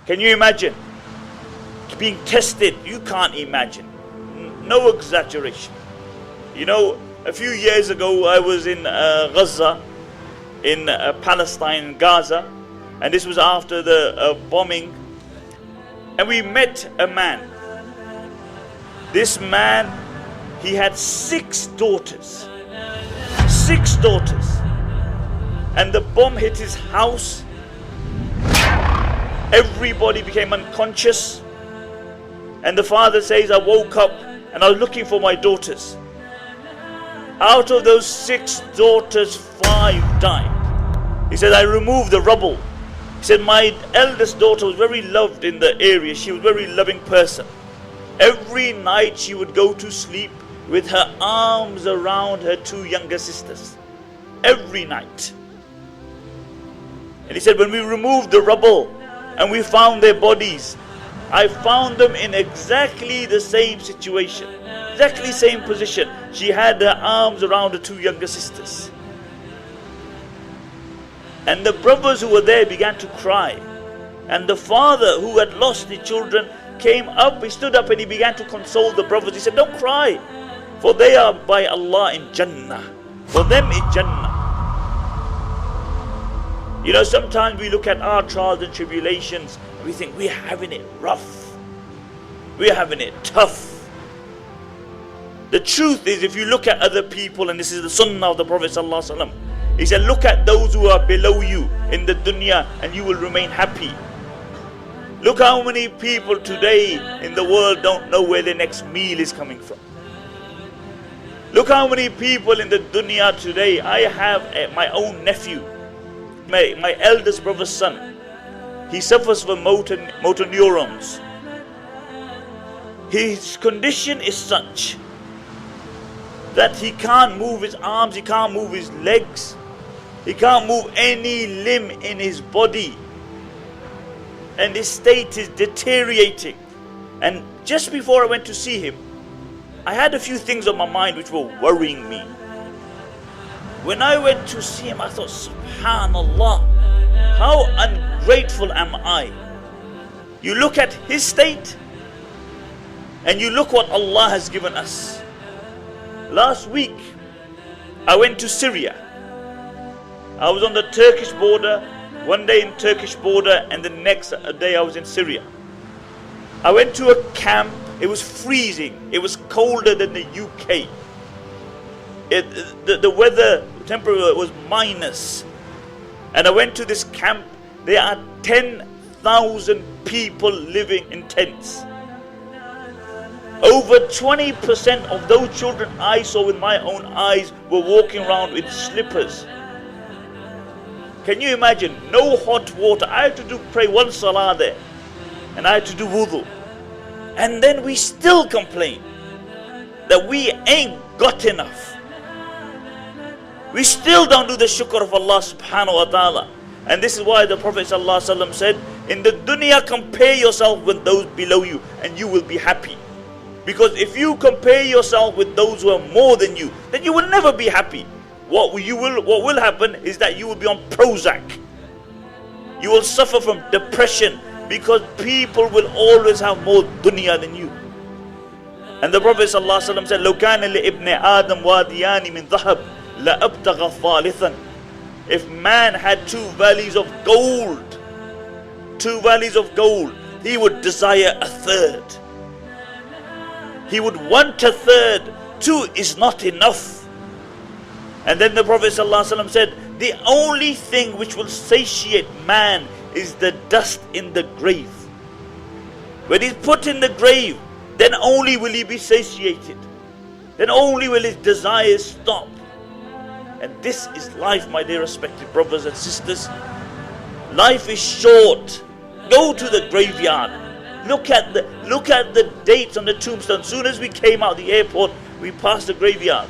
Can you imagine? Being tested, you can't imagine. No exaggeration. You know, a few years ago I was in Gaza, in Palestine, Gaza, and this was after the bombing, and we met a man. This man, he had 6 daughters. 6 daughters. And the bomb hit his house. Everybody became unconscious. And the father says, I woke up and I was looking for my daughters. Out of those 6 daughters, 5 died. He said, I removed the rubble. He said, my eldest daughter was very loved in the area. She was a very loving person. Every night she would go to sleep with her arms around her 2 younger sisters. Every night. And he said, when we removed the rubble and we found their bodies, I found them in exactly the same situation, exactly same position. She had her arms around her 2 younger sisters. And the brothers who were there began to cry. And the father who had lost the children came up, he stood up and he began to console the brothers. He said, don't cry, for they are by Allah in Jannah. For them in Jannah. You know, sometimes we look at our trials and tribulations and we think we're having it rough. We're having it tough. The truth is, if you look at other people, and this is the sunnah of the Prophet ﷺ, he said, look at those who are below you in the dunya and you will remain happy. Look how many people today in the world don't know where their next meal is coming from. Look how many people in the dunya today. I have my own nephew, my eldest brother's son. He suffers from motor neurons. His condition is such that he can't move his arms, he can't move his legs, he can't move any limb in his body. And his state is deteriorating. And just before I went to see him, I had a few things on my mind which were worrying me. When I went to see him, I thought, Subhanallah, how ungrateful am I? You look at his state and you look what Allah has given us. Last week, I went to Syria. I was on the Turkish border, one day in Turkish border, and the next day I was in Syria. I went to a camp. It was freezing. It was colder than the UK. The weather temperature was minus. And I went to this camp. There are 10,000 people living in tents. Over 20% of those children I saw with my own eyes were walking around with slippers. Can you imagine? No hot water. I had to pray 1 salah there. And I had to do wudu. And then we still complain that we ain't got enough. We still don't do the shukr of Allah subhanahu wa ta'ala. And this is why the Prophet ﷺ said, in the dunya compare yourself with those below you and you will be happy. Because if you compare yourself with those who are more than you, then you will never be happy. What will happen is that you will be on Prozac. You will suffer from depression because people will always have more dunya than you. And the Prophet ﷺ said, لو كان لابن آدم واديان من ذهب لأبتغى ثالثا. If man had 2 valleys of gold, 2 valleys of gold, he would desire a third. He would want a third. 2 is not enough. And then the Prophet ﷺ said, the only thing which will satiate man is the dust in the grave. When he's put in the grave, then only will he be satiated. Then only will his desires stop. And this is life, my dear respected brothers and sisters. Life is short. Go to the graveyard. Look at the dates on the tombstone. As soon as we came out of the airport, we passed the graveyard.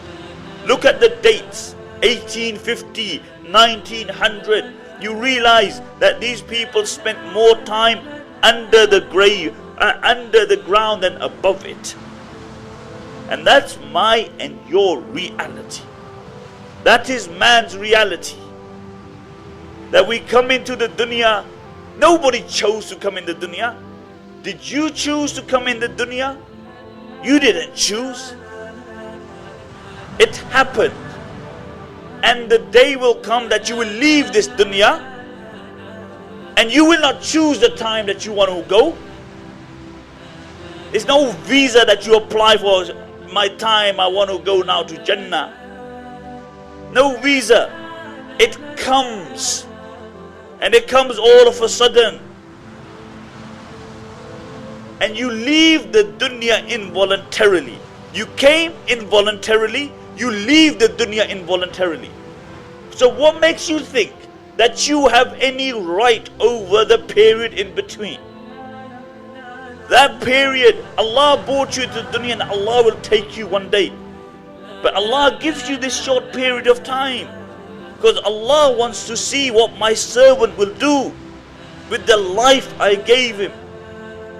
Look at the dates, 1850, 1900. You realize that these people spent more time under the grave, under the ground than above it. And that's my and your reality. That is man's reality. That we come into the dunya Nobody chose to come in the dunya. Did you choose to come in the dunya? You didn't choose. It happened. And the day will come that you will leave this dunya, and you will not choose the time that you want to go. It's no visa that you apply for. My time, I want to go now to Jannah. No visa. It comes. And it comes all of a sudden. And you leave the dunya involuntarily. You came involuntarily. You leave the dunya involuntarily. So what makes you think that you have any right over the period in between? That period, Allah brought you to the dunya and Allah will take you one day. But Allah gives you this short period of time because Allah wants to see what my servant will do with the life I gave him.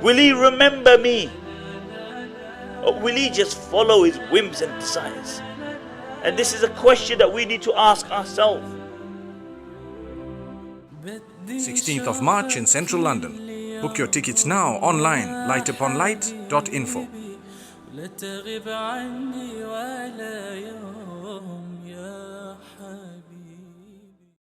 Will he remember me? Or will he just follow his whims and desires? And this is a question that we need to ask ourselves. 16th of March in central London. Book your tickets now online, lightuponlight.info.